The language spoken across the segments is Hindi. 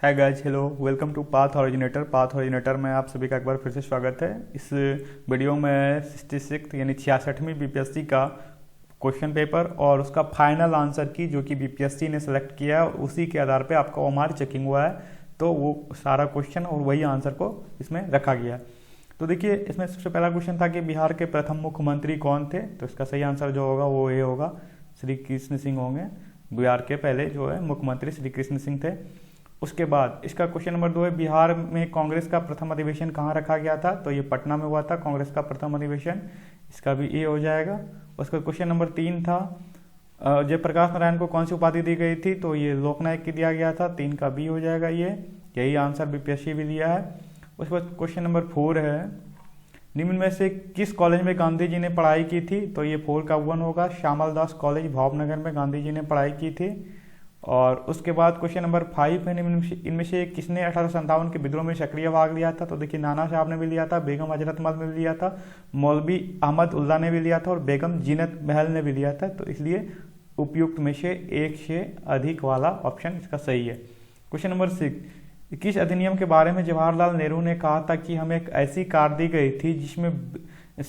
Hi guys, hello, welcome to Path Originator में आप सभी का एक बार फिर से स्वागत है। इस वीडियो में 66 यानी 66वीं बीपीएससी का क्वेश्चन पेपर और उसका फाइनल आंसर की जो कि बीपीएससी ने सेलेक्ट किया है, उसी के आधार पे आपका ओएमआर चेकिंग हुआ है। तो वो सारा क्वेश्चन और वही आंसर को इसमें रखा गया है। तो देखिए, इसमें सबसे पहला क्वेश्चन था कि बिहार के प्रथम मुख्यमंत्री कौन थे। तो इसका सही आंसर जो होगा वो ये होगा, श्री कृष्ण सिंह होंगे। बिहार के पहले जो है मुख्यमंत्री श्री कृष्ण सिंह थे। उसके बाद इसका क्वेश्चन नंबर 2 है, बिहार में कांग्रेस का प्रथम अधिवेशन कहाँ रखा गया था। तो ये पटना में हुआ था कांग्रेस का प्रथम अधिवेशन, इसका भी ए हो जाएगा। उसका क्वेश्चन नंबर 3 था, जयप्रकाश नारायण को कौन सी उपाधि दी गई थी। तो ये लोकनायक की दिया गया था, 3 का बी हो जाएगा। यही आंसर बीपीएससी भी दिया है। उसके बाद क्वेश्चन नंबर 4 है, निम्न में से किस कॉलेज में गांधी जी ने पढ़ाई की थी। तो ये 4 का 1 होगा, श्यामल दास कॉलेज भावनगर में गांधी जी ने पढ़ाई की थी। और उसके बाद क्वेश्चन नंबर 5 है, इनमें से किसने 1857 के विद्रोह में सक्रिय भाग लिया था। तो देखिए, नाना साहब ने भी लिया था, बेगम हजरत महल ने भी लिया था, मौलवी अहमद उल्ला ने भी लिया था और बेगम जीनत महल ने भी लिया था। तो इसलिए उपयुक्त में से एक से अधिक वाला ऑप्शन इसका सही है। क्वेश्चन नंबर 6, किस अधिनियम के बारे में जवाहरलाल नेहरू ने कहा था कि हमें एक ऐसी कार दी गई थी जिसमें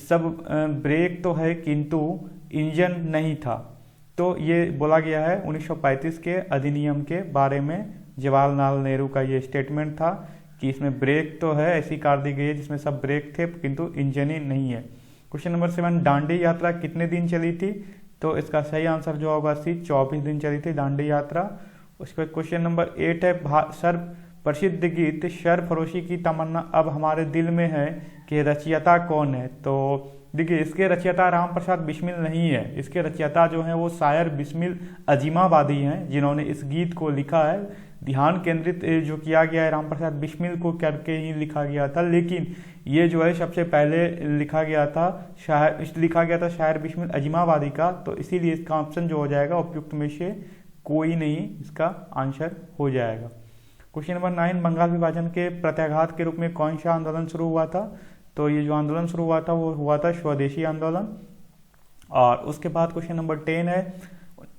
सब ब्रेक तो है किंतु इंजन नहीं था। तो ये बोला गया है 1935 के अधिनियम के बारे में। जवाहरलाल नेहरू का ये स्टेटमेंट था कि इसमें ब्रेक तो है, ऐसी कार दी गई है जिसमें सब ब्रेक थे किंतु इंजन ही नहीं है। क्वेश्चन नंबर 7, दांडी यात्रा कितने दिन चली थी। तो इसका सही आंसर जो होगा सी, 24 दिन चली थी दांडी यात्रा। उसके बाद क्वेश्चन नंबर 8 है, सर्व प्रसिद्ध गीत सरफरोशी की तमन्ना अब हमारे दिल में है कि रचयिता कौन है। तो देखिए, इसके रचयिता राम प्रसाद बिस्मिल नहीं है, इसके रचयिता जो हैं वो शायर बिस्मिल अजीमाबादी हैं जिन्होंने इस गीत को लिखा है। ध्यान केंद्रित जो किया गया है राम प्रसाद बिस्मिल को करके ही लिखा गया था, लेकिन ये जो है सबसे पहले लिखा गया था शायर बिस्मिल अजीमाबादी का। तो इसीलिए इसका ऑप्शन जो हो जाएगा उपयुक्त में से कोई नहीं इसका आंसर हो जाएगा। क्वेश्चन नंबर 9, बंगाल विभाजन के प्रत्याघात के रूप में कौन सा आंदोलन शुरू हुआ था। तो ये जो आंदोलन शुरू हुआ था वो हुआ था स्वदेशी आंदोलन। और उसके बाद क्वेश्चन नंबर 10 है,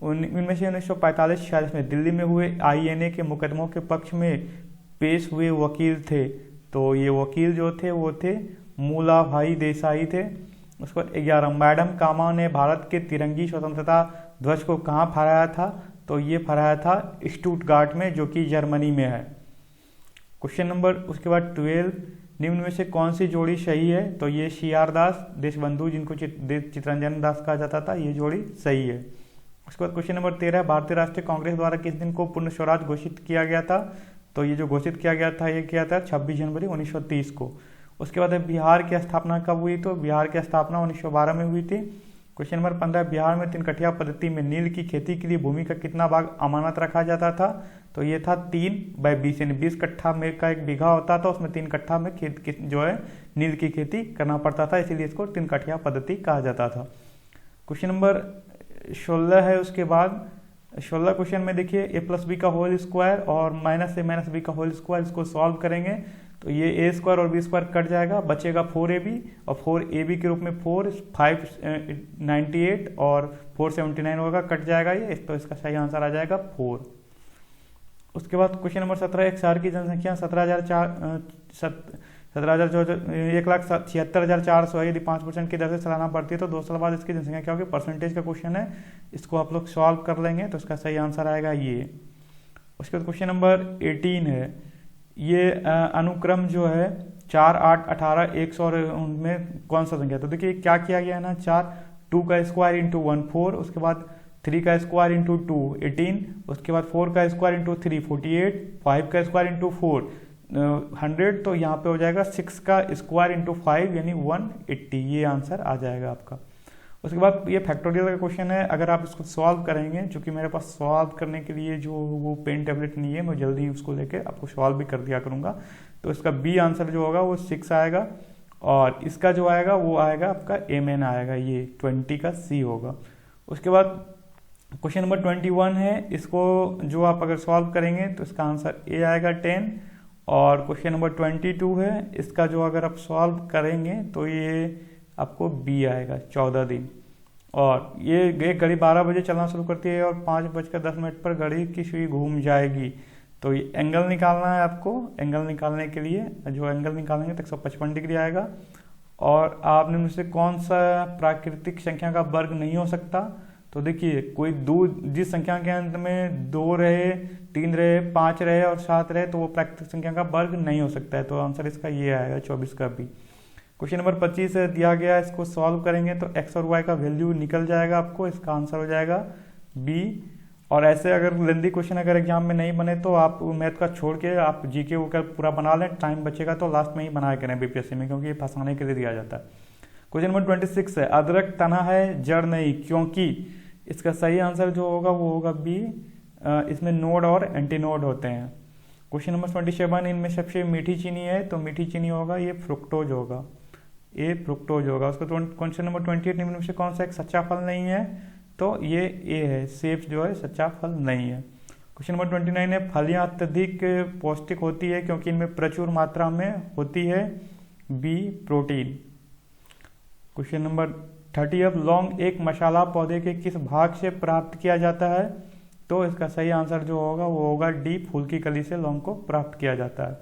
इनमें से 1945-46 में दिल्ली में हुए आईएनए के मुकदमों के पक्ष में पेश हुए वकील थे। तो ये वकील जो थे वो थे मूला भाई देसाई थे। उसके बाद 11, मैडम कामा ने भारत के तिरंगी स्वतंत्रता ध्वज को कहाँ फहराया था। तो ये फहराया था स्टुटगार्ट में जो कि जर्मनी में है। क्वेश्चन नंबर उसके बाद 12, निम्न में से कौन सी जोड़ी सही है। तो ये CR दास देशबंधु जिनको चितरंजन दास कहा जाता था, ये जोड़ी सही है। उसके बाद क्वेश्चन नंबर 13, भारतीय राष्ट्रीय कांग्रेस द्वारा किस दिन को पूर्ण स्वराज घोषित किया गया था। तो ये जो घोषित किया गया था ये किया था 26 जनवरी 1930 को। उसके बाद बिहार की स्थापना कब हुई। तो बिहार की स्थापना 1912 में हुई थी। क्वेश्चन नंबर 15, बिहार में 3 कठिया पद्धति में नील की खेती के लिए भूमि का कितना भाग अमानत रखा जाता था। तो ये था 3/20 यानी 20 कट्ठा में का एक बीघा होता था, उसमें 3 कट्ठा में जो है नील की खेती करना पड़ता था, इसीलिए इसको 3 कठिया पद्धति कहा जाता था। क्वेश्चन नंबर 16 है, उसके बाद 16 क्वेश्चन में देखिए a+b का होल स्क्वायर और -a-b का होल स्क्वायर, इसको सॉल्व करेंगे तो ये a² और b² कट जाएगा, बचेगा 4ab और 4ab के रूप में 4 598 और 479 होगा, कट जाएगा ये, तो इसका सही आंसर आ जाएगा 4। उसके बाद क्वेश्चन नंबर 17, एक शहर की जनसंख्या 1,76,400 है, यदि 5% की दर से सालाना बढ़ती है तो 2 साल बाद इसकी जनसंख्या क्या होगी। परसेंटेज का क्वेश्चन है, इसको आप लोग सॉल्व कर लेंगे तो इसका सही आंसर आएगा ये। उसके बाद क्वेश्चन नंबर 18 है, ये अनुक्रम जो है 4, 8, 18, 100 में कौन सा संख्या। तो देखिए क्या किया गया है ना, 2 का स्क्वायर इंटू 1 4, उसके बाद 3 का स्क्वायर इंटू 2 18, उसके बाद 4 का स्क्वायर इंटू 3 48, 5 का स्क्वायर इंटू 4 100। तो यहाँ पे हो जाएगा 6 का स्क्वायर इंटू 5 यानी 180, ये आंसर आ जाएगा आपका। उसके बाद ये फैक्टोरियल का क्वेश्चन है, अगर आप इसको सॉल्व करेंगे, चूंकि मेरे पास सॉल्व करने के लिए जो वो पेन टेबलेट नहीं है, मैं जल्दी उसको लेके आपको सॉल्व भी कर दिया करूँगा। तो इसका बी आंसर जो होगा वो 6 आएगा और इसका जो आएगा वो आएगा आपका mn आएगा, ये 20 का सी होगा। उसके बाद क्वेश्चन नंबर 21 है, इसको जो आप अगर सॉल्व करेंगे तो इसका आंसर ए आएगा 10। और क्वेश्चन नंबर 22 है, इसका जो अगर आप सॉल्व करेंगे तो ये आपको बी आएगा 14 दिन। और ये घड़ी 12 बजे चलना शुरू करती है और 5:10 पर घड़ी की सुई घूम जाएगी। तो ये एंगल निकालना है आपको। एंगल निकालने के लिए जो एंगल निकालेंगे तो 155 डिग्री आएगा। और आपने मुझसे कौन सा प्राकृतिक संख्या का वर्ग नहीं हो सकता, तो देखिए कोई जिस संख्या के अंत में 2 रहे, 3 रहे, 5 रहे और 7 रहे तो वो प्राकृतिक संख्या का वर्ग नहीं हो सकता है। तो आंसर इसका ये आएगा 24 का बी। क्वेश्चन नंबर 25 दिया गया, इसको सॉल्व करेंगे तो एक्स और वाई का वैल्यू निकल जाएगा आपको, इसका आंसर हो जाएगा बी। और ऐसे अगर लेंदी क्वेश्चन अगर एग्जाम में नहीं बने तो आप मैथ का छोड़ के आप जीके वो का पूरा बना लें, टाइम बचेगा तो लास्ट में ही बनाया करें बीपीएससी में, क्योंकि ये फंसाने के लिए दिया जाता है। क्वेश्चन नंबर 26 है, अदरक तना है जड़ नहीं, क्योंकि इसका सही आंसर जो होगा वो होगा बी, इसमें नोड और एंटीनोड होते हैं। क्वेश्चन नंबर 27, इनमें सबसे मीठी चीनी है, तो मीठी चीनी होगा ये फ्रुक्टोज होगा, ये फ्रुक्टोज होगा। उसका क्वेश्चन नंबर 28, निम्न में से कौन सा एक सच्चा फल नहीं है, तो ये ए है, सेब जो है सच्चा फल नहीं है। क्वेश्चन नंबर 29 है, फलियां अत्यधिक पौष्टिक होती है क्योंकि इनमें प्रचुर मात्रा में होती है बी, प्रोटीन। क्वेश्चन नंबर 30, अब लौंग एक मसाला पौधे के किस भाग से प्राप्त किया जाता है, तो इसका सही आंसर जो होगा वो होगा डी, फूल की कली से लौंग को प्राप्त किया जाता है।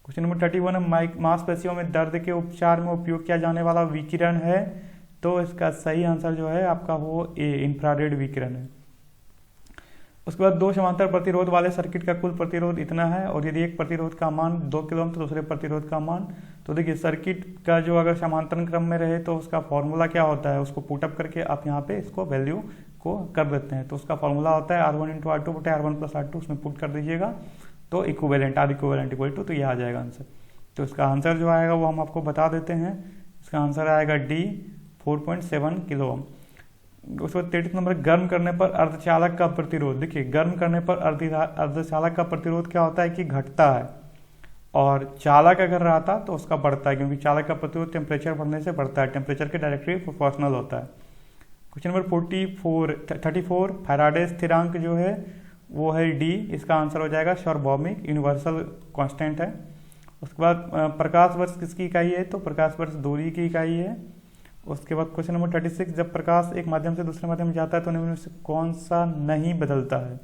क्वेश्चन नंबर 31, मांसपेशियों में दर्द के उपचार में उपयोग किया जाने वाला विकिरण है, तो इसका सही आंसर जो है आपका वो ए, इंफ्रारेड विकिरण है। उसके बाद 2 समांतर प्रतिरोध वाले सर्किट का कुल प्रतिरोध इतना है, और यदि एक प्रतिरोध का मान 2 किलो ओम तो दूसरे प्रतिरोध का मान, तो देखिए सर्किट का जो अगर समांतर क्रम में रहे तो उसका फॉर्मूला क्या होता है, उसको पुटअप करके आप यहाँ पे इसको वैल्यू को कर देते हैं। तो उसका फॉर्मूला होता है R1 × R2 बटे R1 + R2, उसमें पुट कर दीजिएगा तो equivalent, R equivalent equal to, तो ये आ जाएगा आंसर। तो इसका आंसर जो आएगा वो हम आपको बता देते हैं, इसका आंसर आएगा डी, 4.7 किलो ओम। उसके बाद 33 नंबर, गर्म करने पर अर्धचालक का प्रतिरोध। देखिए गर्म करने पर अर्धचालक का प्रतिरोध क्या होता है कि घटता है, और चालक अगर रहता तो उसका बढ़ता है, क्योंकि चालक का प्रतिरोध टेम्परेचर बढ़ने से बढ़ता है, टेम्परेचर के डायरेक्टली प्रोपोर्शनल होता है। क्वेश्चन नंबर 34, फैराडे स्थिरांक जो है वो है डी, इसका आंसर हो जाएगा सार्वभौमिक, यूनिवर्सल कांस्टेंट है। उसके बाद प्रकाश वर्ष किसकी इकाई है, तो प्रकाश वर्ष दूरी की इकाई है। उसके बाद क्वेश्चन नंबर 36, जब प्रकाश एक माध्यम से दूसरे माध्यम में जाता है तो निम्न में से कौन सा नहीं बदलता है,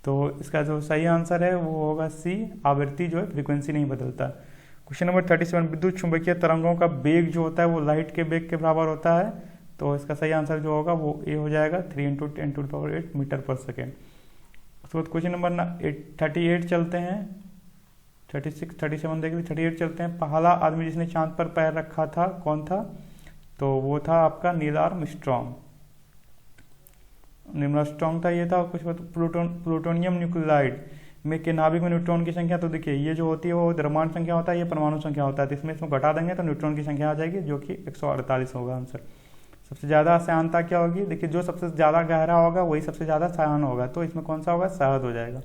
तो इसका जो सही आंसर है वो होगा सी, आवृत्ति जो है फ्रीक्वेंसी नहीं बदलता। क्वेश्चन नंबर 37, विद्युत चुंबकीय तरंगों का वेग जो होता है वो लाइट के वेग के बराबर होता है, तो इसका सही आंसर जो होगा वो ए हो जाएगा, 3 × 10⁸ मीटर पर सेकेंड। उसके बाद क्वेश्चन नंबर 38 चलते हैं, 36, 37 देख लीजिए, 38 चलते हैं। पहला आदमी जिसने चांद पर पैर रखा था कौन था, तो वो था आपका नील आर्मस्ट्रॉन्ग था ये था। कुछ प्लूटोनियम न्यूक्लियाइड में के नाभिक में न्यूट्रॉन की संख्या, तो देखिए ये जो होती है वो द्रव्यमान संख्या होता है, ये परमाणु संख्या होता है, तो इसमें इसको घटा देंगे तो न्यूट्रॉन की संख्या आ जाएगी जो कि 148 होगा आंसर। सबसे ज़्यादा श्यानता क्या होगी, देखिए जो सबसे ज़्यादा गहरा होगा वही सबसे ज़्यादा श्यान होगा, तो इसमें कौन सा होगा, शहद हो जाएगा।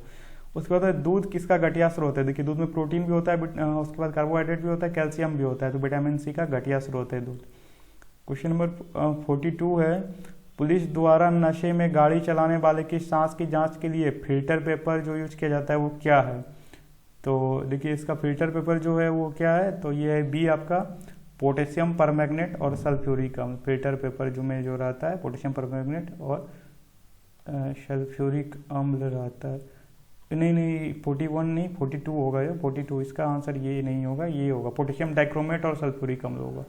उसके बाद दूध किसका घटिया स्रोत है, देखिए दूध में प्रोटीन भी होता है, उसके बाद कार्बोहाइड्रेट भी होता है, कैल्शियम भी होता है, तो विटामिन सी का घटिया स्रोत है दूध। क्वेश्चन नंबर 42 है, पुलिस द्वारा नशे में गाड़ी चलाने वाले की सांस की जांच के लिए फिल्टर पेपर जो यूज किया जाता है वो क्या है, तो देखिए इसका फिल्टर पेपर जो है वो क्या है, तो ये है बी आपका, पोटेशियम परमैंगनेट और सल्फ्यूरिक अम्ल। फिल्टर पेपर जो में जो रहता है पोटेशियम परमैंगनेट और सल्फ्यूरिक अम्ल रहता है। नहीं 41 नहीं 42 होगा, ये 42, इसका आंसर ये नहीं होगा, ये होगा पोटेशियम डाइक्रोमेट और सल्फ्यूरिक अम्ल होगा।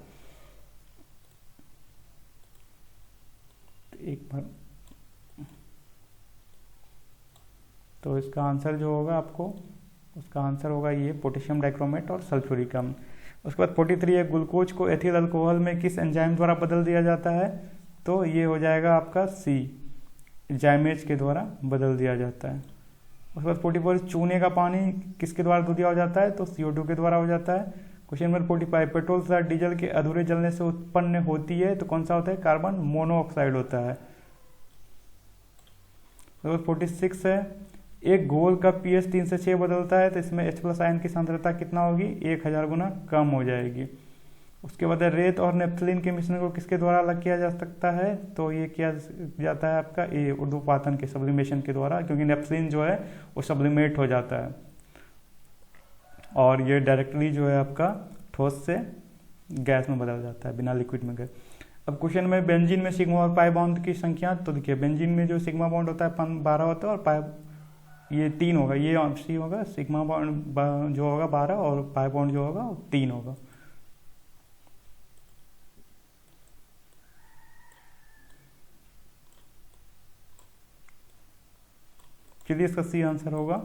एक बार तो इसका आंसर जो होगा आपको, उसका आंसर होगा ये पोटेशियम डाइक्रोमेट और सल्फ्यूरिक अम्ल। उसके बाद 43 है, ग्लूकोज को एथिल अल्कोहल में किस एंजाइम द्वारा बदल दिया जाता है, तो ये हो जाएगा आपका सी, जाइमेज के द्वारा बदल दिया जाता है। उसके बाद 44, चूने का पानी किसके द्वारा दूधिया हो जाता है, तो CO2 के द्वारा हो जाता है। क्वेश्चन नंबर 45, पेट्रोल तथा डीजल के अधूरे जलने से उत्पन्न होती है, तो कौन सा होता है, कार्बन मोनोऑक्साइड होता है। 46 है, एक घोल का pH 3 से 6 बदलता है, तो इसमें H+ आयन की सांद्रता कितना होगी, 1000 गुना कम हो जाएगी। उसके बाद रेत और नेफ्थलीन के मिश्रण को किसके द्वारा अलग किया जा सकता है, तो ये किया जाता है आपका ए, ऊर्ध्वपातन के, सब्लिमेशन के द्वारा, क्योंकि नेफ्थलीन जो है वो सब्लिमेट हो जाता है और ये डायरेक्टली जो है आपका ठोस से गैस में बदल जाता है, बिना लिक्विड में गए। अब क्वेश्चन में बेंजीन में सिग्मा और पाई बॉन्ड की संख्या, तो देखिए बेंजीन में जो सिग्मा बॉन्ड होता है 12 होता है और ये 3 होगा, ये सी होगा, सिग्मा बॉन्ड जो होगा 12 और पाई बॉन्ड जो होगा 3 होगा। चलिए इसका सी आंसर होगा,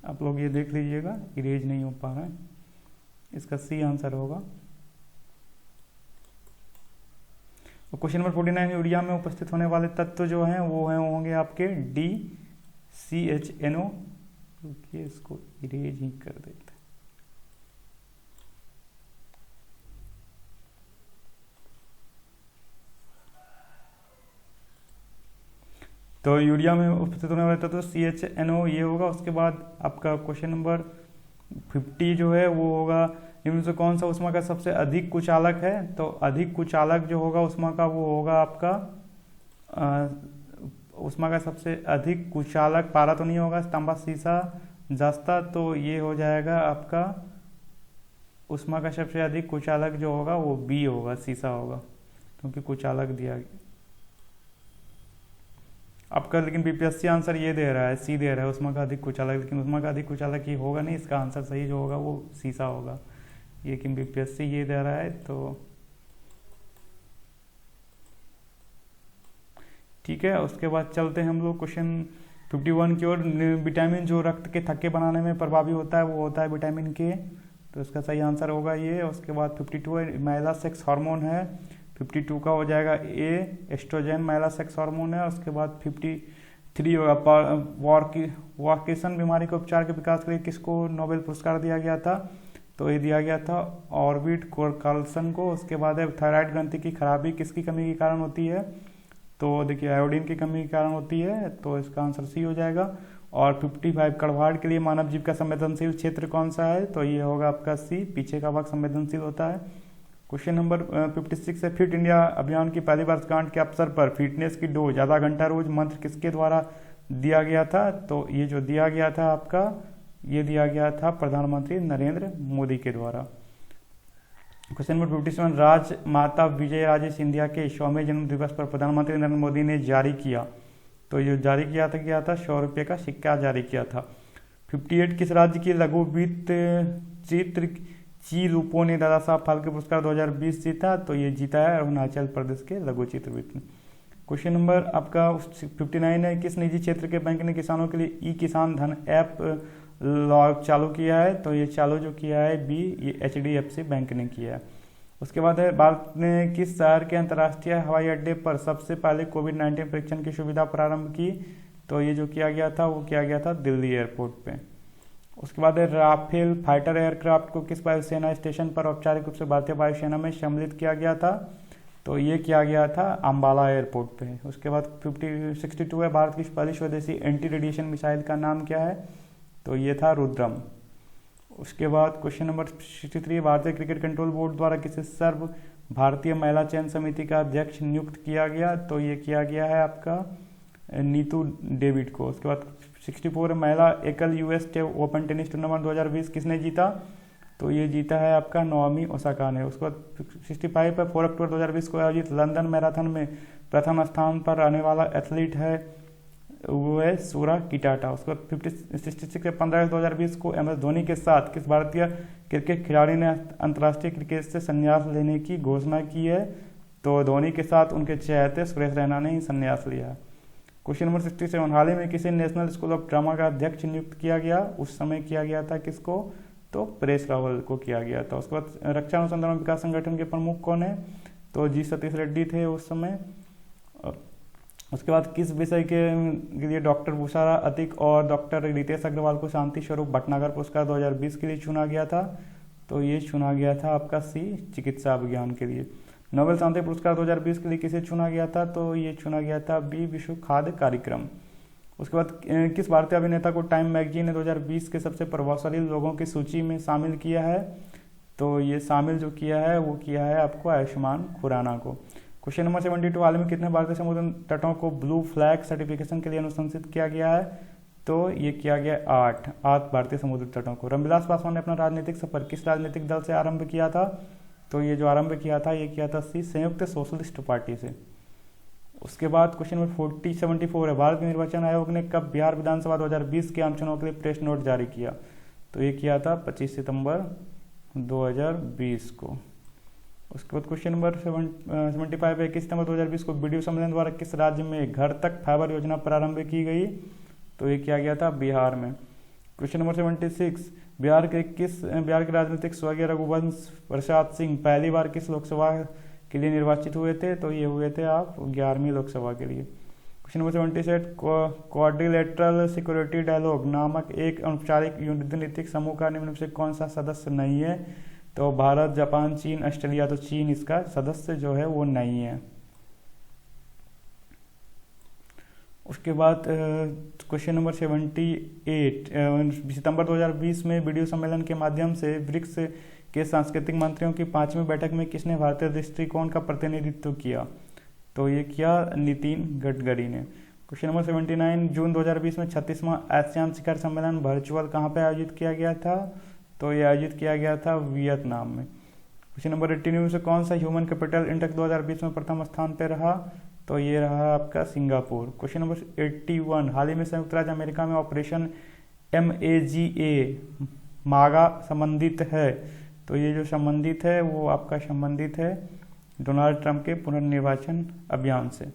आप लोग ये देख लीजिएगा, इरेज नहीं हो पा रहा है, इसका सी आंसर होगा। क्वेश्चन नंबर 49, यूरिया में उपस्थित होने वाले तत्व जो हैं वो हैं होंगे आपके DCHNO। रुकिए इसको इरेज ही कर देते हैं। तो यूरिया में उपस्थित होने वाला तत्व CHNO ये होगा। उसके बाद आपका क्वेश्चन नंबर 50 जो है वो होगा, इनमें से कौन सा ऊष्मा का सबसे अधिक कुचालक है? तो अधिक कुचालक जो होगा ऊष्मा का वो होगा आपका ऊष्मा का सबसे अधिक कुचालक, पारा तो नहीं होगा, तांबा, सीसा, जस्ता, तो ये हो जाएगा आपका ऊष्मा का सबसे अधिक कुचालक जो होगा वो बी होगा, सीसा होगा, क्योंकि कुचालक दिया गया आपका। लेकिन बीपीएससी आंसर ये दे रहा है, सी दे रहा है ऊष्मा का अधिक कुचालक, लेकिन ऊष्मा का अधिक कुचालक ये होगा नहीं, इसका आंसर सही जो होगा वो सीसा होगा, लेकिन बीपीएससी ये दे रहा है। तो ठीक है, उसके बाद चलते हैं हम लोग क्वेश्चन 51 की ओर। विटामिन जो रक्त के थक्के बनाने में प्रभावी होता है वो होता है विटामिन के, तो इसका सही आंसर होगा ये। उसके बाद 52 है, महिला सेक्स हार्मोन है, 52 का हो जाएगा ए, एस्ट्रोजन महिला सेक्स हार्मोन है। उसके बाद 53 होगा, वार्किसन बीमारी के उपचार के विकास के लिए किसको नोबेल पुरस्कार दिया गया था? तो ये दिया गया था ऑर्बिट कार्लसन को। उसके बाद है थायराइड ग्रंथि की खराबी किसकी कमी के कारण होती है? तो देखिए आयोडीन की कमी के कारण होती है, तो इसका आंसर सी हो जाएगा। और 55 कड़वाहट के लिए मानव जीव का संवेदनशील क्षेत्र कौन सा है? तो ये होगा आपका सी, पीछे का भाग संवेदनशील होता है। क्वेश्चन नंबर 56 है, फिट इंडिया अभियान की पहली वर्षगांठ के अवसर पर फिटनेस की डोज आधा घंटा रोज मंत्र किसके द्वारा दिया गया था? तो ये जो दिया गया था आपका, ये दिया गया था प्रधानमंत्री नरेंद्र मोदी के द्वारा। क्वेश्चन नंबर 57, राजमाता विजयराजे सिंधिया के 100वें जन्म दिवस पर प्रधानमंत्री नरेंद्र मोदी ने जारी किया, तो ये जारी किया था 100 रुपये का सिक्का जारी किया था। 58, किस राज्य की लघु वित्त चित्र ची रूपो ने दादा साहब फाल्के पुरस्कार 2020 जीता? तो ये जीता है अरुणाचल प्रदेश के लघु चित्रवित्त। क्वेश्चन नंबर आपका 59 है, किस निजी क्षेत्र के बैंक ने किसानों के लिए ई किसान धन ऐप चालू किया है? तो ये चालू जो किया है बी, ये HDFC बैंक ने किया है। उसके बाद है, भारत ने किस शहर के अंतर्राष्ट्रीय हवाई अड्डे पर सबसे पहले कोविड-19 परीक्षण की सुविधा प्रारंभ की? तो ये जो किया गया था वो किया गया था दिल्ली एयरपोर्ट पे। उसके बाद है, राफेल फाइटर एयरक्राफ्ट को किस वायुसेना स्टेशन पर औपचारिक रूप से भारतीय वायुसेना में सम्मिलित किया गया था? तो ये किया गया था अम्बाला एयरपोर्ट पे। उसके बाद 62 है, भारत की पहली स्वदेशी एंटी रेडिएशन मिसाइल का नाम क्या है? तो ये था रुद्रम। उसके बाद क्वेश्चन नंबर 63, भारतीय क्रिकेट कंट्रोल बोर्ड द्वारा किसे सर्व भारतीय महिला चयन समिति का अध्यक्ष नियुक्त किया गया? तो ये किया गया है आपका नीतू डेविड को। उसके बाद 64 महिला एकल US ओपन टेनिस टूर्नामेंट 2020 किसने जीता? तो ये जीता है आपका नोमी ओसाका ने। उसके बाद 65 पर 4 अक्टूबर 2020 को आयोजित लंदन मैराथन में प्रथम स्थान पर आने वाला एथलीट है वो है सूरा किटाटा। उसके बाद 66 15 2020 को MS धोनी के साथ किस भारतीय क्रिकेट खिलाड़ी ने अंतर्राष्ट्रीय क्रिकेट से संन्यास लेने की घोषणा की है? तो धोनी के साथ उनके चहेते सुरेश रैना ने ही संन्यास लिया। क्वेश्चन नंबर 67, हाल ही में किसे नेशनल स्कूल ऑफ ड्रामा का अध्यक्ष नियुक्त किया गया? उस समय किया गया था किसको? तो परेश रावल को किया गया था। उसके बाद रक्षा अनुसंधान और विकास संगठन के प्रमुख कौन है? तो जी सतीश रेड्डी थे उस समय। उसके बाद किस विषय के लिए डॉक्टर बुशारा अतिक और डॉक्टर रितेश अग्रवाल को शांति स्वरूप भटनागर पुरस्कार 2020 के लिए चुना गया था? तो ये चुना गया था आपका सी, चिकित्सा विज्ञान के लिए। नोबेल शांति पुरस्कार 2020 के लिए किसे चुना गया था? तो ये चुना गया था बी, विश्व खाद्य कार्यक्रम। उसके बाद किस भारतीय अभिनेता को टाइम मैगजीन ने 2020 के सबसे प्रभावशाली लोगों की सूची में शामिल किया है? तो ये शामिल जो किया है वो किया है आपको आयुष्मान खुराना को। क्वेश्चन नंबर 72, हाल में कितने भारतीय समुद्र तटों को ब्लू फ्लैग सर्टिफिकेशन के लिए अनुशंसित किया गया है? तो ये किया गया 8 भारतीय समुद्र तटों को। रामविलास पासवान ने अपना राजनीतिक सफर किस राजनीतिक दल से आरंभ किया था? तो ये जो आरंभ किया था ये किया था सी, संयुक्त सोशलिस्ट पार्टी से। उसके बाद क्वेश्चन नंबर 74 है, भारत निर्वाचन आयोग ने कब बिहार विधानसभा 2020 के आम चुनाव के लिए प्रेस नोट जारी किया? तो ये किया था 25 सितंबर 2020 को। उसके बाद क्वेश्चन नंबर 75 है, 21 सितंबर 2020 को बीडीओ सम्मेलन द्वारा किस राज्य में घर तक फाइबर योजना प्रारंभ की गई? तो ये किया गया था बिहार में। क्वेश्चन नंबर 76, बिहार के राजनीतिक स्वर्गीय रघुवंश प्रसाद सिंह पहली बार किस लोकसभा के लिए निर्वाचित हुए थे? तो ये हुए थे आप 11वीं लोकसभा के लिए। Question number 77, quadrilateral security dialogue नामक एक अनौपचारिक रणनीतिक समूह का निम्न में से कौन सा सदस्य नहीं है? तो भारत, जापान, चीन, ऑस्ट्रेलिया। तो चीन इसका सदस्य जो है वो नहीं है। उसके बाद क्वेश्चन नंबर 78, सितंबर 2020 में वीडियो सम्मेलन के माध्यम से ब्रिक्स के सांस्कृतिक मंत्रियों की 5वीं बैठक में किसने भारतीय दृष्टिकोण का प्रतिनिधित्व किया? तो ये किया नितिन गडकरी ने। क्वेश्चन नंबर 79, जून 2020 में 36वां आसियान शिखर सम्मेलन वर्चुअल कहाँ पे आयोजित किया गया था? तो ये आयोजित किया गया था वियतनाम में। क्वेश्चन नंबर 89 में से कौन सा ह्यूमन कैपिटल इंडेक्स 2020 में प्रथम स्थान पर रहा? तो ये रहा आपका सिंगापुर। क्वेश्चन नंबर 81, हाल ही में संयुक्त राज्य अमेरिका में ऑपरेशन MAGA संबंधित है? तो ये जो संबंधित है वो आपका संबंधित है डोनाल्ड ट्रंप के पुनर्निर्वाचन अभियान से।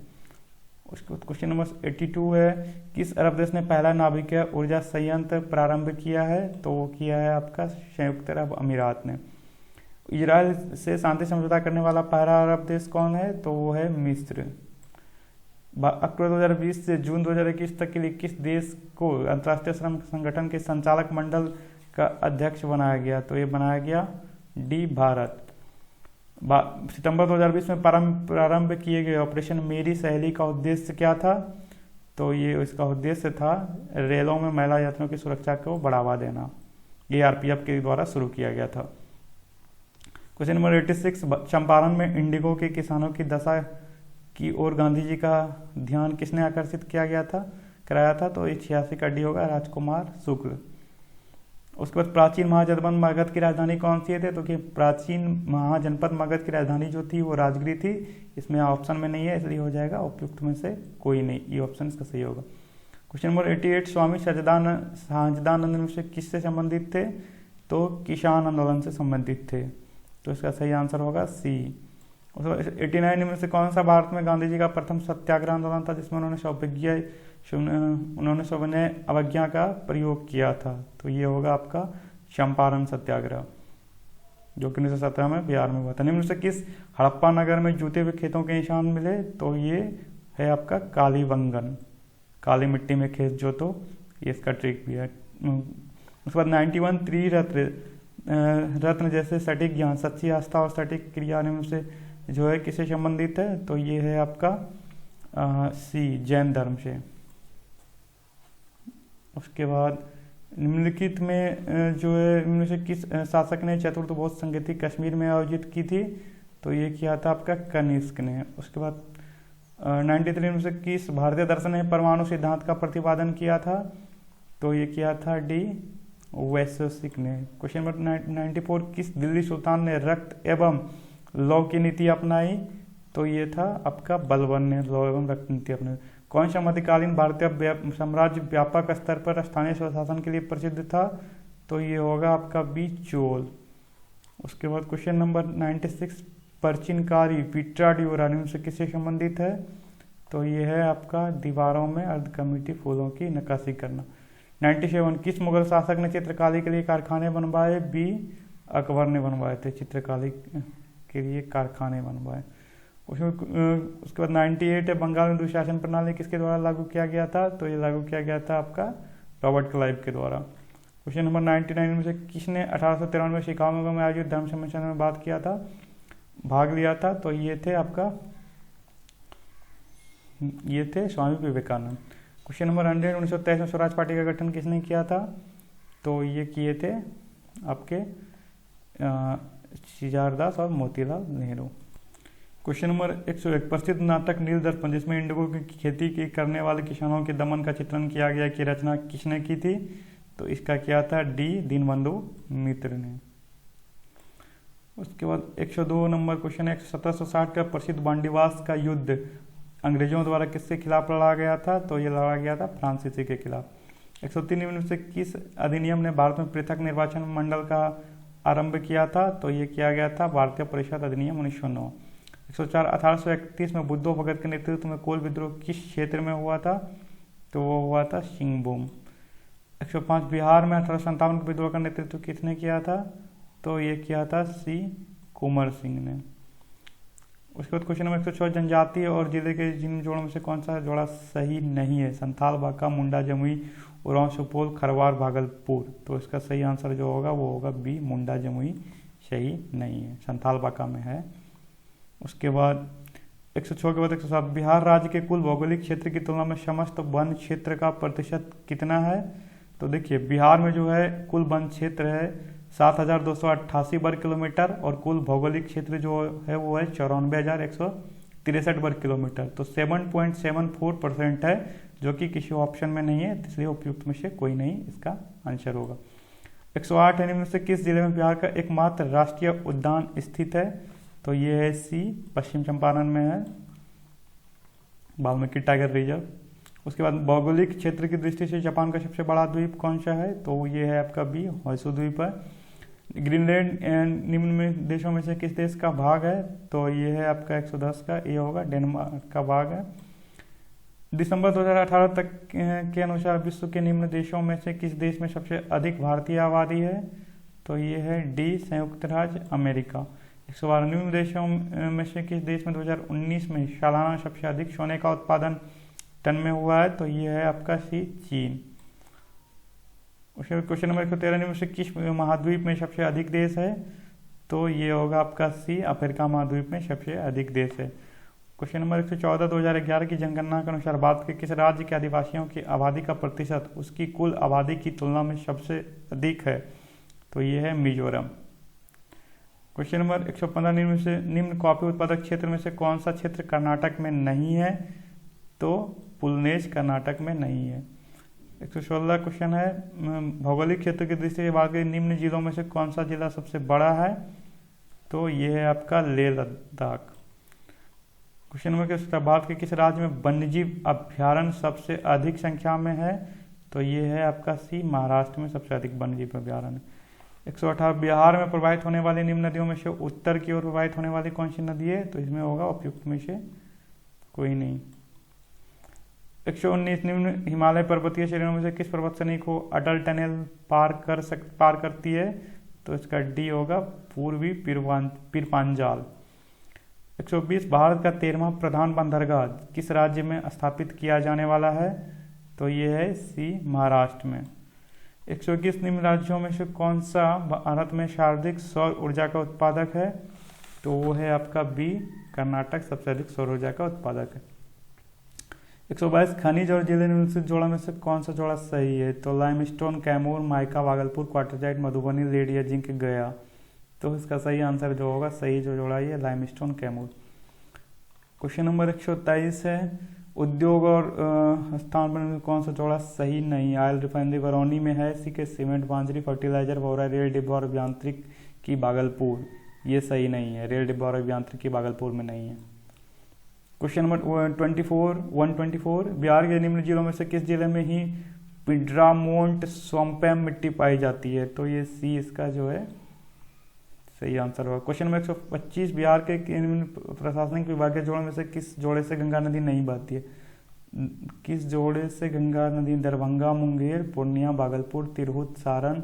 उसके बाद क्वेश्चन नंबर 82 है, किस अरब देश ने पहला नाभिकीय ऊर्जा संयंत्र प्रारंभ किया है? तो वो किया है आपका संयुक्त अरब अमीरात ने। इजराइल से शांति समझौता करने वाला पहला अरब देश कौन है? तो वो है मिस्र। अक्टूबर 2020 से जून 2021 तक के लिए किस देश को अंतर्राष्ट्रीय श्रम संगठन के संचालक मंडल का अध्यक्ष बनाया गया? तो ये बनाया गया डी भारत। सितंबर 2020 में प्रारंभ किए गए ऑपरेशन मेरी सहेली का उद्देश्य क्या था? तो ये इसका उद्देश्य था रेलों में महिला यात्रियों की सुरक्षा को बढ़ावा देना। ये आरपीएफ के द्वारा शुरू किया गया था। क्वेश्चन नंबर 86, चंपारण में इंडिगो के किसानों की दशा की ओर गांधी जी का ध्यान किसने आकर्षित कराया था? तो ये 86 का डी होगा राजकुमार शुक्ल। उसके बाद प्राचीन महाजनपद मगध की राजधानी कौन सी है? तो कि प्राचीन महाजनपद मगध की राजधानी जो थी वो राजगिरी थी। इसमें ऑप्शन में नहीं है इसलिए हो जाएगा उपयुक्त में से कोई नहीं, ये ऑप्शन इसका सही होगा। क्वेश्चन नंबर 88, स्वामी सच्चिदानंद में से किससे संबंधित थे? तो किसान आंदोलन से संबंधित थे। तो इसका सही आंसर होगा सी। 89 में से कौन सा भारत में गांधी जी का प्रथम सत्याग्रह आंदोलन था जिसमें उन्होंने सविनय अवज्ञा का प्रयोग किया था? तो ये होगा आपका चंपारण सत्याग्रह जो कि 1917 में बिहार में हुआ था। निम्न से किस हड़प्पा नगर में जूते हुए खेतों के निशान मिले? तो ये है आपका कालीबंगन, काली मिट्टी में खेत जो, तो ये इसका ट्रिक भी है। उसके बाद 91, त्रिरत्न जैसे सटीक ज्ञान, सच्ची आस्था और सटीक क्रिया निम्न से जो है किससे संबंधित है? तो ये है आपका सी जैन धर्म से। उसके बाद निम्नलिखित में जो है इनमें से किस शासक ने चतुर्थ बौद्ध संगति कश्मीर में आयोजित की थी? तो ये किया था आपका कनिष्क ने। उसके बाद 93 में से किस भारतीय दर्शन ने परमाणु सिद्धांत का प्रतिपादन किया था? तो ये किया था डी वैशेषिक ने। क्वेश्चन नंबर 94, किस दिल्ली सुल्तान ने रक्त एवं लौ की नीति अपनाई? तो ये था आपका बलबन ने लौ एवं रक्त नीति अपनाई। कौन सा मध्यकालीन भारतीय साम्राज्य व्यापक स्तर पर स्थानीय स्वशासन के लिए प्रसिद्ध था? तो ये होगा आपका बी चोल। उसके बाद क्वेश्चन नंबर 96, प्राचीनकारी पीट्रा ड्यूरा निम्न से किससे संबंधित है? तो ये है आपका दीवारों में अर्धकमिटी फूलों की नक्काशी करना। 97, किस मुगल शासक ने चित्रकारी के लिए कारखाने बनवाए? बी अकबर ने बनवाए थे, चित्रकारी के लिए कारखाने बनवाए। उसके बाद 98 है, बंगाल में दुशासन प्रणाली किसके द्वारा लागू किया गया था? तो ये लागू किया गया था आपका रॉबर्ट क्लाइव के द्वारा। क्वेश्चन नंबर 99 में से किसने 1893 में शिकागो में आयोजित धर्म सम्मेलन में भाग लिया था? तो ये थे स्वामी विवेकानंद। क्वेश्चन नंबर 100, 1923 में स्वराज पार्टी का गठन किसने किया था? तो ये किए थे आपके सीजारदास और मोतीलाल नेहरू। क्वेश्चन नंबर 101, प्रसिद्ध नाटक नील दर्पण जिसमें इंडिगो की खेती करने वाले किसानों के दमन का चित्रण किया गया की रचना किसने की थी? तो इसका किया था डी दीनबंधु मित्र ने। उसके बाद 102 नंबर क्वेश्चन है, 1760 का प्रसिद्ध बांडीवास का युद्ध अंग्रेजों द्वारा किसके खिलाफ लड़ा गया था? तो ये लड़ा गया था फ्रांसीसी के खिलाफ। 103 निम्न में से किस अधिनियम ने भारत में पृथक निर्वाचन मंडल का आरंभ किया था? तो ये किया गया था भारतीय परिषद अधिनियम 1909। 104 1831 में बुद्धो भगत के नेतृत्व में कोल विद्रोह किस क्षेत्र में हुआ था? तो वो हुआ था सिंहभूम। 105 बिहार में 1857 के विद्रोह का नेतृत्व किसने किया था? तो ये किया था सी कुंवर सिंह ने। उसके बाद क्वेश्चन नंबर 106 जनजातीय और जिले के जिन जोड़ों में से कौन सा जोड़ा सही नहीं है? संथाल, बांका, मुंडा, जमुई, उरांव, सुपौल, खरवार, भागलपुर। तो इसका सही आंसर जो होगा वो होगा बी, मुंडा जमुई सही नहीं है, संथाल बांका में है। उसके बाद 106 के बाद 107 बिहार राज्य के कुल भौगोलिक क्षेत्र की तुलना में समस्त वन क्षेत्र का प्रतिशत कितना है? तो देखिए बिहार में जो है कुल वन क्षेत्र है 7,288 वर्ग किलोमीटर और कुल भौगोलिक क्षेत्र जो है वो है 94,163 वर्ग किलोमीटर। तो 7.74% है, जो कि किसी ऑप्शन में नहीं है, इसलिए उपयुक्त में से कोई नहीं इसका आंसर होगा। 108 इनमें से किस जिले में बिहार का एकमात्र राष्ट्रीय उद्यान स्थित है? तो ये है सी, पश्चिम चंपारण में है, वाल्मीकि टाइगर रिजर्व। उसके बाद भौगोलिक क्षेत्र की दृष्टि से जापान का सबसे बड़ा द्वीप कौन सा है? तो ये है आपका बी, होयसू द्वीप है। ग्रीनलैंड निम्न में देशों में से किस देश का भाग है? तो ये है आपका 110 का, ये होगा डेनमार्क का भाग है। दिसंबर 2018 तक के अनुसार विश्व के निम्न देशों में से किस देश में सबसे अधिक भारतीय आबादी है? तो ये है डी, संयुक्त राज्य अमेरिका। 112 निम्न देशों में से किस देश में 2019 में सालाना सबसे अधिक सोने का उत्पादन टन में हुआ है? तो ये है आपका सी, चीन। उसके बाद क्वेश्चन नंबर 113 निम्न से किस महाद्वीप में सबसे अधिक देश है? तो ये होगा आपका सी, अफ्रीका महाद्वीप में सबसे अधिक देश है। क्वेश्चन नंबर 114 2011 की जनगणना के अनुसार भारत के किस राज्य के आदिवासियों की आबादी का प्रतिशत उसकी कुल आबादी की तुलना में सबसे अधिक है? तो ये है मिजोरम। क्वेश्चन नंबर 115 निम्न कॉफी उत्पादक क्षेत्र में से कौन सा क्षेत्र कर्नाटक में नहीं है? तो पुलनेश कर्नाटक में नहीं है। 116 क्वेश्चन है भौगोलिक क्षेत्र की दृष्टि से भारत के निम्न जिलों में से कौन सा जिला सबसे बड़ा है? तो ये है आपका लेह लद्दाख। क्वेश्चन नंबर 117 भारत के किस राज्य में वन्यजीव अभ्यारण्य सबसे अधिक संख्या में है? तो ये है आपका सी, महाराष्ट्र में सबसे अधिक वन्यजीव अभ्यारण्य। 118 बिहार में प्रवाहित होने वाली निम्न नदियों में से उत्तर की ओर प्रवाहित होने वाली कौन सी नदी है? तो इसमें होगा उपयुक्त में से कोई नहीं। 119 निम्न हिमालय पर्वतीय श्रेणियों में से किस पर्वत श्रेणी को अटल टनल पार करती है? तो इसका डी होगा, पूर्वी पीरपांजाल। 120 भारत का 13वां प्रधान बंदरगाह किस राज्य में स्थापित किया जाने वाला है? तो ये है सी, महाराष्ट्र में। 121 निम्न राज्यों में से कौन सा भारत में सर्वाधिक सौर ऊर्जा का उत्पादक है? तो वो है आपका बी, कर्नाटक सबसे अधिक सौर ऊर्जा का उत्पादक है। 122 खनिज और जिले निम्नलिखित जोड़ा में से कौन सा जोड़ा सही है? तो limestone, Kaimur, mica, Bhagalpur, quartzite, Madhubani, lead या जिंक, गया। तो इसका सही आंसर जो होगा, सही जो जोड़ा ये लाइमस्टोन, कैमूर। क्वेश्चन नंबर 123 है उद्योग और स्थान पर कौन सा जोड़ा सही नहीं? ऑयल रिफाइनरी बरौनी में है, सी के सीमेंट बांजरी, फर्टिलाइजर भौरा, रेल डिब्बा और अभियांत्रिकी भागलपुर। ये सही नहीं है, रेल डिब्बा और अभियांत्रिकी भागलपुर में नहीं है। क्वेश्चन नंबर 124 बिहार के निम्न जिलों में से किस जिले में ही पिड्रामोंट स्वम्पैम मिट्टी पाई जाती है? तो ये सी इसका जो है सही आंसर होगा। क्वेश्चन नंबर 125 बिहार के प्रशासनिक विभाग के जोड़ों में से किस जोड़े से गंगा नदी नहीं बहती है? किस जोड़े से गंगा नदी दरभंगा, मुंगेर, पूर्णिया, भागलपुर, तिरहुत, सारण,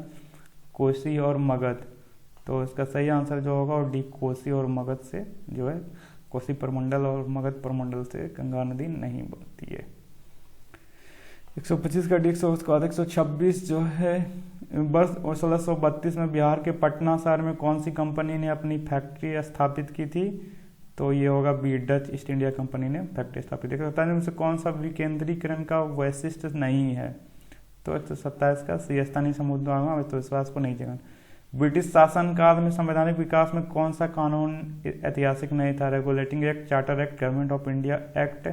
कोसी और मगध। तो इसका सही आंसर जो होगा वो डी, कोसी और मगध से जो है, कोसी प्रमंडल और मगध प्रमंडल से गंगा नदी नहीं बहती है। 125 का डी, 126 जो है वर्ष 1632 में बिहार के पटना शहर में कौन सी कंपनी ने अपनी फैक्ट्री स्थापित की थी? तो ये होगा B, Dutch East India Company ने फैक्ट्री स्थापित की। 127 में से कौन सा विकेंद्रीकरण का वैशिष्ट नहीं है? तो 127 का सी, स्थानीय समुदायों में आत्मविश्वास को नहीं जगाना। ब्रिटिश शासनकाल में संवैधानिक विकास में कौन सा कानून ऐतिहासिक नहीं था? Regulating Act, Charter Act, Government of India Act,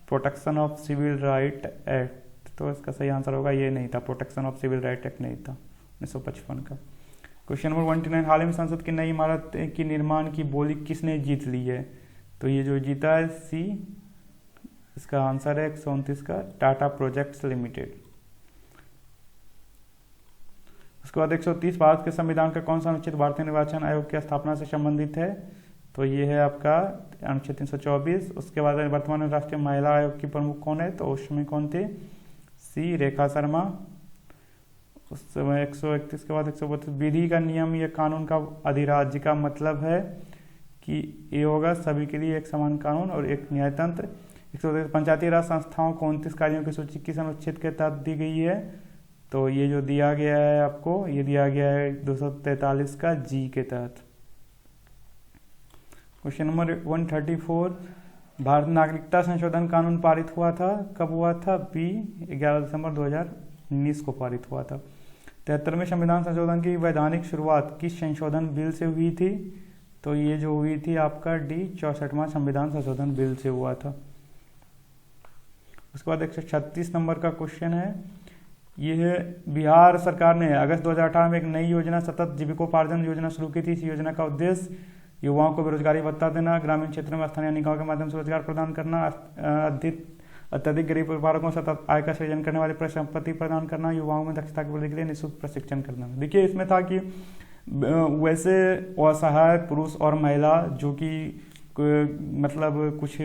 Protection of Civil Right Act. तो इसका सही आंसर होगा ये नहीं था, Protection of Civil Right Act नहीं था 1955 का। क्वेश्चन नंबर 129 हाल ही में संसद की नई इमारत की निर्माण की बोली किसने जीत ली है? तो ये जो जीता है सी, इसका आंसर है 129 का टाटा प्रोजेक्ट्स लिमिटेड। उसके बाद 130 भारत के संविधान का कौन सा अनुच्छेद भारतीय निर्वाचन आयोग की स्थापना से संबंधित है? तो ये है आपका अनुच्छेद 324। उसके बाद वर्तमान में राष्ट्रीय महिला आयोग की प्रमुख कौन है? तो उसमें कौन थे? सी रेखा शर्मा। उस समय 131 के बाद 132 विधि का नियम या कानून का अधिराज्य का मतलब है कि ये होगा सभी के लिए एक समान कानून और एक न्यायतंत्र। 133 पंचायती राज संस्थाओं को 29 कार्यों की सूची किस अनुच्छेद के तहत दी गई है? तो ये जो दिया गया है आपको, ये दिया गया है 243 का जी के तहत। क्वेश्चन नंबर 134, भारत नागरिकता संशोधन कानून पारित हुआ था, कब हुआ था? बी 11 दिसंबर 2019 को पारित हुआ था। 73वें संविधान संशोधन की वैधानिक शुरुआत किस संशोधन बिल से हुई थी? तो ये जो हुई थी आपका डी 64वां संविधान संशोधन बिल से हुआ था। उसके बाद 136 नंबर का क्वेश्चन है, यह बिहार सरकार ने अगस्त 2018 में एक नई योजना सतत जीविकोपार्जन योजना शुरू की थी। इस योजना का उद्देश्य युवाओं को बेरोजगारी भत्ता देना, ग्रामीण क्षेत्र में स्थानीय निकायों के माध्यम से रोजगार प्रदान करना, अत्यधिक गरीब परिवारों को सतत आय का सृजन करने वाली परिसंपत्ति प्रदान करना, युवाओं में दक्षता की वृद्धि के लिए निःशुल्क प्रशिक्षण करना। देखिए इसमें था कि वैसे असहाय पुरुष और महिला जो कि मतलब कुछ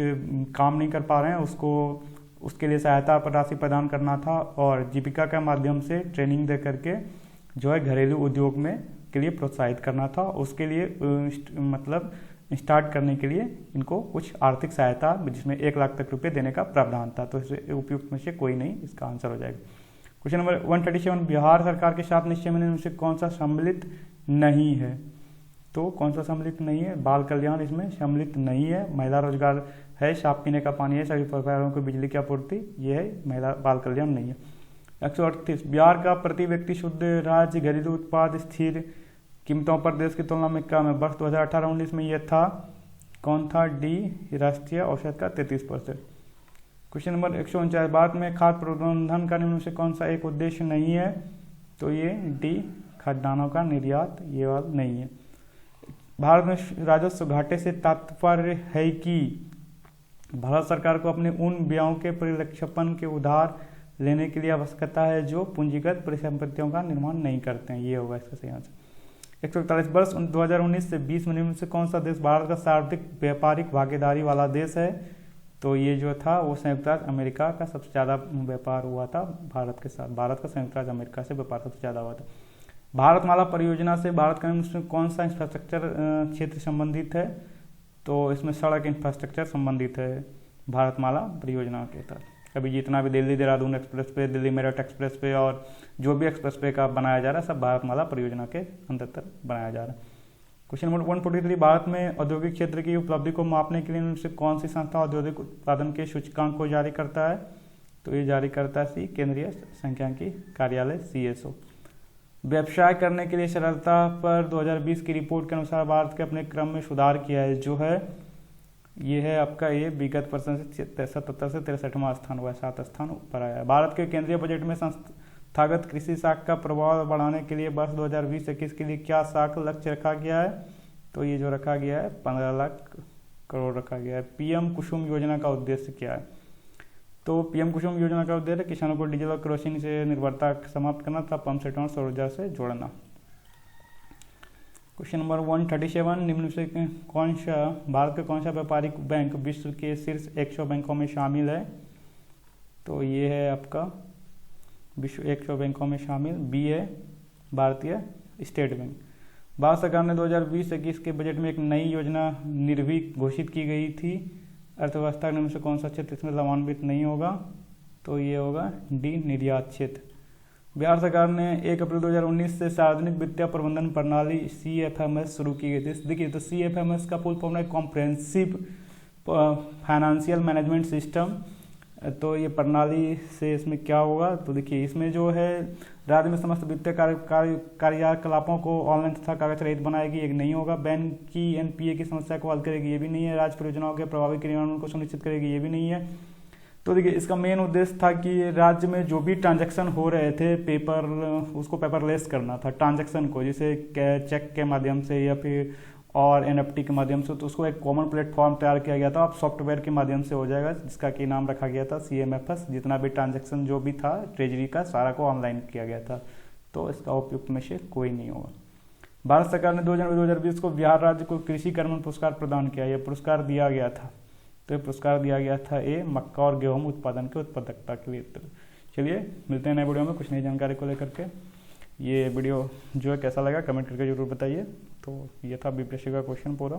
काम नहीं कर पा रहे हैं उसके लिए सहायता पर राशि प्रदान करना था और जीविका के माध्यम से ट्रेनिंग दे करके जो है घरेलू उद्योग में के लिए प्रोत्साहित करना था। उसके लिए मतलब स्टार्ट करने के लिए इनको कुछ आर्थिक सहायता जिसमें 1 लाख तक रुपए देने का प्रावधान था। तो इसे उपयुक्त में से कोई नहीं इसका आंसर हो जाएगा। क्वेश्चन नंबर 137, बिहार सरकार के 7 निश्चय में से कौन सा सम्मिलित नहीं है? तो कौन सा सम्मिलित नहीं है? बाल कल्याण इसमें सम्मिलित नहीं है। महिला रोजगार है, साफ पीने का पानी है, सभी परिवारों को बिजली की आपूर्ति, ये है, महिला बाल कल्याण नहीं है। 138, बिहार का प्रति व्यक्ति शुद्ध राज्य घरेलू उत्पाद स्थिर कीमतों पर देश की तुलना में कम है। वर्ष 2018-19 में यह था, कौन था? डी राष्ट्रीय औसत का 33%। क्वेश्चन नंबर 149, भारत में खाद्य प्रबंधन का निम्न से कौन सा एक उद्देश्य नहीं है? तो ये डी खाद्यान्नों का निर्यात, ये वाला नहीं है। भारत में राजस्व घाटे से तात्पर्य है कि भारत सरकार को अपने उन व्ययों के परिलक्षपन के उधार लेने के लिए आवश्यकता है जो पूंजीगत परिसंपत्तियों का निर्माण नहीं करते हैं। ये होगा इसका सही आंसर। 141, वर्ष 2019 से 20 में निम्न से कौन सा देश भारत का सर्वाधिक व्यापारिक भागीदारी वाला देश है? तो ये जो था वो संयुक्त राज्य अमेरिका का सबसे ज़्यादा व्यापार हुआ था भारत के साथ। भारत का संयुक्त राज्य अमेरिका से व्यापार सबसे ज़्यादा हुआ था। भारतमाला परियोजना से भारत का निम्न कौन सा इंफ्रास्ट्रक्चर क्षेत्र संबंधित है? तो इसमें सड़क इंफ्रास्ट्रक्चर संबंधित है भारतमाला परियोजना के तहत। अभी जितना भी Delhi Dehradun express way, Delhi Meerut express way और जो भी एक्सप्रेस वे का बनाया जा रहा है सब भारतमाला परियोजना के अंतर्गत बनाया जा रहा है। क्वेश्चन नंबर 143, भारत में औद्योगिक क्षेत्र की उपलब्धि को मापने के लिए इनसे कौन सी संस्था औद्योगिक उत्पादन के सूचकांक को जारी करता है? तो ये जारी करता है सी केंद्रीय सांख्यिकी कार्यालय CSO। व्यवसाय करने के लिए सरलता पर 2020 की रिपोर्ट के अनुसार भारत के अपने क्रम में सुधार किया है, जो है ये है आपका ये विगत वर्ष से 77 से 63वां स्थान हुआ है, 7 स्थान ऊपर आया है। भारत के केंद्रीय बजट में संस्थागत कृषि साख का प्रभाव बढ़ाने के लिए वर्ष 2020-21 के लिए क्या साख लक्ष्य रखा गया है? तो ये जो रखा गया है 15 लाख करोड़ रखा गया है। PM कुसुम योजना का उद्देश्य क्या है? तो PM कुसुम योजना का उद्देश्य किसानों को डीजल और केरोसिन से निर्भरता समाप्त करना तथा पंप सेट और सौर ऊर्जा से जोड़ना। क्वेश्चन नंबर 137, निम्न से कौन सा भारत का कौन सा व्यापारिक बैंक विश्व के शीर्ष 100 बैंकों में शामिल है? तो ये है आपका विश्व 100 बैंकों में शामिल बी है भारतीय स्टेट बैंक। भारत सरकार ने 2020-21 के बजट में एक नई योजना निर्भीक घोषित की गई थी। अर्थव्यवस्था निम्न से कौन सा क्षेत्र इसमें लाभान्वित नहीं होगा? तो ये होगा डी निर्यात क्षेत्र। बिहार सरकार ने 1 अप्रैल 2019 से सार्वजनिक वित्तीय प्रबंधन प्रणाली CFMS शुरू की गई थी। देखिए तो CFMS का फुल फॉर्म है कॉम्प्रिहेंसिव फाइनेंशियल मैनेजमेंट सिस्टम। तो ये प्रणाली से इसमें क्या होगा? तो देखिए इसमें जो है राज्य में समस्त वित्तीय कार्यकलापों को ऑनलाइन तथा कागज रहित बनाएगी, एक नहीं होगा। बैंक की NPA की समस्या को हल करेगी, ये भी नहीं है। राज्य परियोजनाओं के प्रभावी क्रियान्वयन को सुनिश्चित करेगी, ये भी नहीं है। तो देखिए इसका मेन उद्देश्य था कि राज्य में जो भी ट्रांजैक्शन हो रहे थे उसको पेपरलेस करना था ट्रांजैक्शन को, जैसे चेक के माध्यम से या फिर और NFT के माध्यम से, तो उसको एक कॉमन प्लेटफॉर्म तैयार किया गया था। अब सॉफ्टवेयर के माध्यम से हो जाएगा, जिसका कि नाम रखा गया था CMFS। जितना भी ट्रांजैक्शन जो भी था ट्रेजरी का, सारा को ऑनलाइन किया गया था। तो इसका उपयुक्त में से कोई नहीं होगा। भारत सरकार ने 2 जनवरी 2020 को बिहार राज्य को कृषि कर्मण पुरस्कार प्रदान किया। यह पुरस्कार दिया गया था, तो ये पुरस्कार दिया गया था मक्का और गेहूं उत्पादन के उत्पादकता के लिए। चलिए मिलते हैं नए वीडियो में कुछ नई जानकारी को लेकर के। ये वीडियो जो है कैसा लगा कमेंट करके जरूर बताइए। तो ये था बीपीएससी का क्वेश्चन पूरा।